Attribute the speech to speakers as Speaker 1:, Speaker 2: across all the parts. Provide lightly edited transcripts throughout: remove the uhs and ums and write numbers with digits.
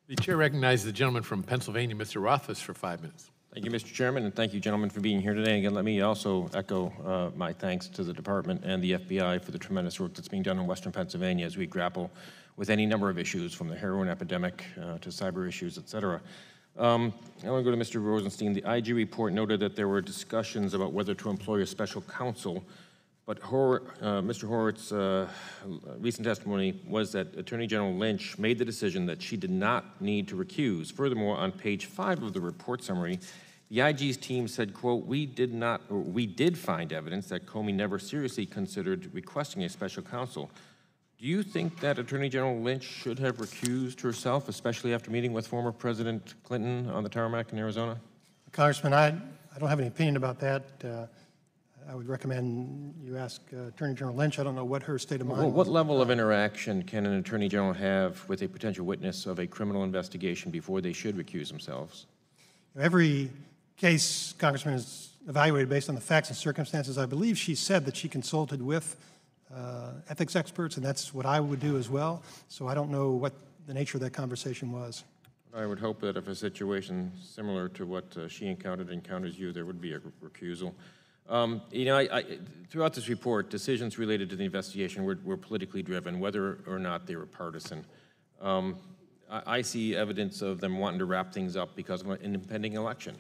Speaker 1: The chair recognizes the gentleman from Pennsylvania, Mr. Rothfus, for 5 minutes.
Speaker 2: Thank you, Mr. Chairman, and thank you, gentlemen, for being here today. Again, let me also echo my thanks to the department and the FBI for the tremendous work that's being done in Western Pennsylvania as we grapple with any number of issues, from the heroin epidemic to cyber issues, et cetera. I want to go to Mr. Rosenstein. The IG report noted that there were discussions about whether to employ a special counsel, but Mr. Horwitz's recent testimony was that Attorney General Lynch made the decision that she did not need to recuse. Furthermore, on page 5 of the report summary, the IG's team said, quote, we did find evidence that Comey never seriously considered requesting a special counsel. Do you think that Attorney General Lynch should have recused herself, especially after meeting with former President Clinton on the tarmac in Arizona?
Speaker 3: Congressman, I don't have any opinion about that. I would recommend you ask Attorney General Lynch. I don't know what her state of mind was.
Speaker 2: What level of interaction can an Attorney General have with a potential witness of a criminal investigation before they should recuse themselves?
Speaker 3: Every case, Congressman, is evaluated based on the facts and circumstances. I believe she said that she consulted with ethics experts, and that's what I would do as well. So I don't know what the nature of that conversation was.
Speaker 2: I would hope that if a situation similar to what she encounters you, there would be a recusal. You know, throughout this report, decisions related to the investigation were politically driven, whether or not they were partisan. I see evidence of them wanting to wrap things up because of an impending election.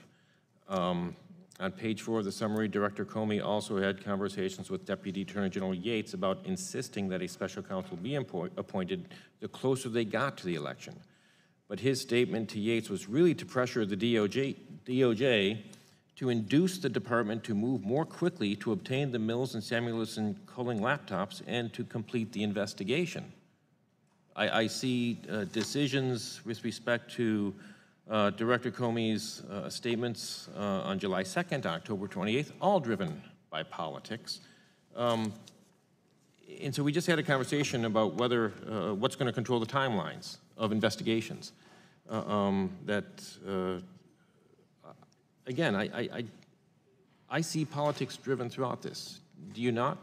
Speaker 2: On page 4 of the summary, Director Comey also had conversations with Deputy Attorney General Yates about insisting that a special counsel be appointed the closer they got to the election. But his statement to Yates was really to pressure the DOJ to induce the department to move more quickly to obtain the Mills and Samuelson culling laptops and to complete the investigation. I see decisions with respect to Director Comey's statements on July 2nd, October 28th, all driven by politics. And so we just had a conversation about whether what's going to control the timelines of investigations. Again, I see politics driven throughout this. Do you not?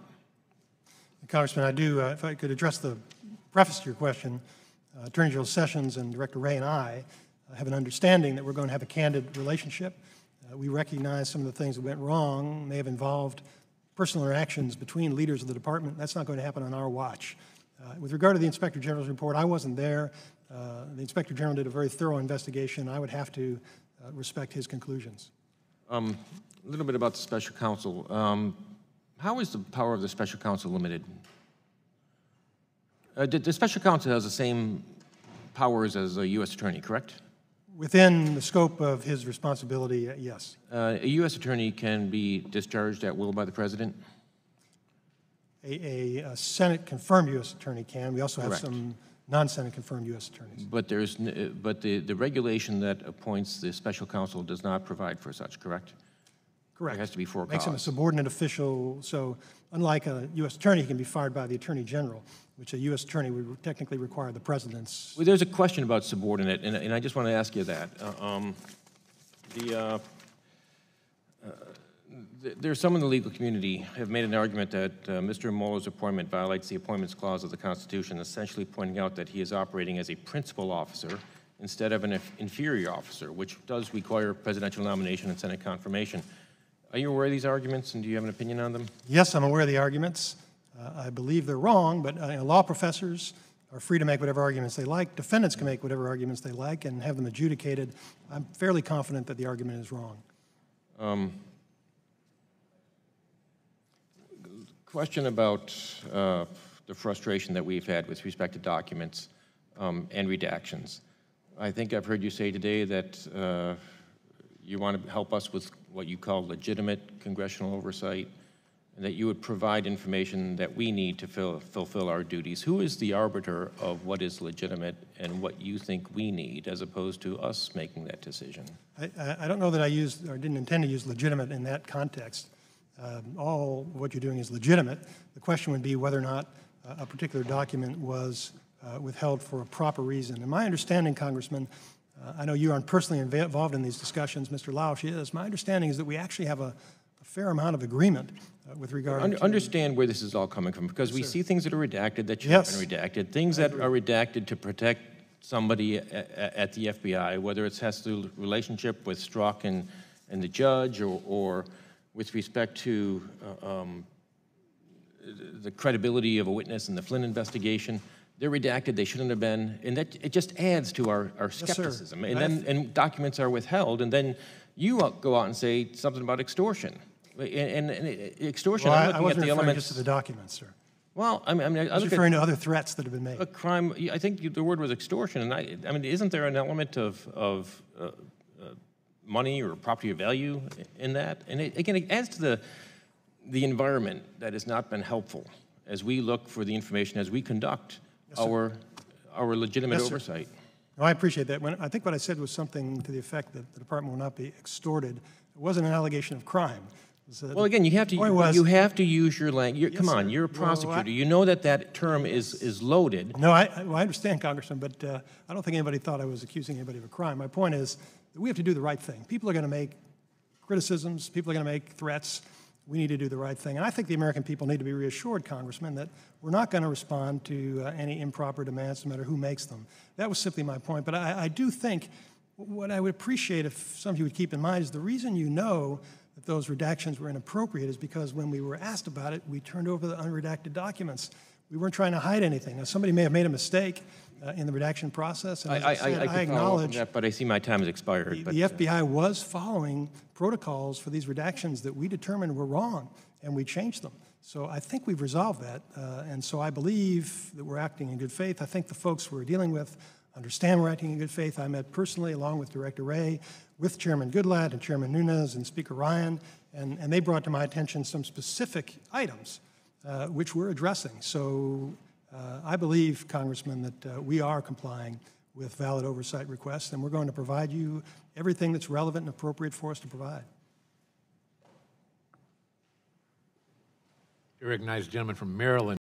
Speaker 3: Congressman, I do. If I could address the preface to your question, Attorney General Sessions and Director Wray and I have an understanding that we're going to have a candid relationship. We recognize some of the things that went wrong may have involved personal interactions between leaders of the department. That's not going to happen on our watch. With regard to the Inspector General's report, I wasn't there. The Inspector General did a very thorough investigation. I would have to respect his conclusions.
Speaker 2: A little bit about the special counsel. How is the power of the special counsel limited? The special counsel has the same powers as a U.S. attorney, correct?
Speaker 3: Within the scope of his responsibility, yes.
Speaker 2: A U.S. attorney can be discharged at will by the president?
Speaker 3: A Senate-confirmed U.S. attorney can. We also have
Speaker 2: Correct.
Speaker 3: some non-Senate confirmed U.S. attorneys.
Speaker 2: But the regulation that appoints the special counsel does not provide for such, correct?
Speaker 3: Correct.
Speaker 2: There has to be for
Speaker 3: Makes him a
Speaker 2: cause.
Speaker 3: subordinate official. So unlike a U.S. attorney, he can be fired by the Attorney General, which a U.S. attorney would technically require the president's.
Speaker 2: Well, there's a question about subordinate, and I just want to ask you that. There's some in the legal community have made an argument that Mr. Mueller's appointment violates the Appointments Clause of the Constitution, essentially pointing out that he is operating as a principal officer instead of an inferior officer, which does require presidential nomination and Senate confirmation. Are you aware of these arguments, and do you have an opinion on them?
Speaker 3: Yes, I'm aware of the arguments. I believe they're wrong, but law professors are free to make whatever arguments they like. Defendants can make whatever arguments they like and have them adjudicated. I'm fairly confident that the argument is wrong.
Speaker 2: Question about the frustration that we've had with respect to documents and redactions. I think I've heard you say today that you want to help us with what you call legitimate congressional oversight, and that you would provide information that we need to fulfill our duties. Who is the arbiter of what is legitimate and what you think we need, as opposed to us making that decision?
Speaker 3: I don't know that I used or didn't intend to use legitimate in that context. All what you're doing is legitimate. The question would be whether or not a particular document was withheld for a proper reason. And my understanding, Congressman, I know you aren't personally involved in these discussions, Mr. Lausch is. My understanding is that we actually have a fair amount of agreement with regard to...
Speaker 2: Understand where this is all coming from, because we see things that are redacted that should
Speaker 3: Yes.
Speaker 2: have been redacted, things that are redacted to protect somebody at the FBI, whether it has to do relationship with Strzok and the judge, or with respect to the credibility of a witness in the Flynn investigation. They're redacted, they shouldn't have been, and that it just adds to our skepticism.
Speaker 3: Yes,
Speaker 2: and documents are withheld, and then you go out and say something about extortion. And extortion,
Speaker 3: Well,
Speaker 2: I'm
Speaker 3: I
Speaker 2: looking at
Speaker 3: wasn't
Speaker 2: the
Speaker 3: referring
Speaker 2: elements.
Speaker 3: just to the documents, sir.
Speaker 2: Well, I
Speaker 3: I was referring to other threats that have been made.
Speaker 2: a crime. I think the word was extortion, and I mean, isn't there an element of money or property of value in that? And again, it adds to the environment that has not been helpful as we look for the information, as we conduct our legitimate oversight.
Speaker 3: No, I appreciate that. I think what I said was something to the effect that the department will not be extorted. It wasn't an allegation of crime.
Speaker 2: Well, again, you have to use your language. Come on,
Speaker 3: sir.
Speaker 2: you're a prosecutor. You know that term is loaded.
Speaker 3: No, I understand, Congressman, but I don't think anybody thought I was accusing anybody of a crime. My point is that we have to do the right thing. People are going to make criticisms. People are going to make threats. We need to do the right thing. And I think the American people need to be reassured, Congressman, that we're not going to respond to any improper demands, no matter who makes them. That was simply my point. But I do think what I would appreciate if some of you would keep in mind is the reason you know that those redactions were inappropriate is because when we were asked about it, we turned over the unredacted documents. We weren't trying to hide anything. Now, somebody may have made a mistake in the redaction process, and as I said, I acknowledge
Speaker 2: that, but I see my time has expired.
Speaker 3: the FBI was following protocols for these redactions that we determined were wrong, and we changed them. So I think we've resolved that, and so I believe that we're acting in good faith. I think the folks we're dealing with understand we're acting in good faith. I met personally, along with Director Wray, with Chairman Goodlatte and Chairman Nunes and Speaker Ryan, and they brought to my attention some specific items which we're addressing. So I believe, Congressman, that we are complying with valid oversight requests, and we're going to provide you everything that's relevant and appropriate for us to provide.
Speaker 1: I recognize the gentleman from Maryland.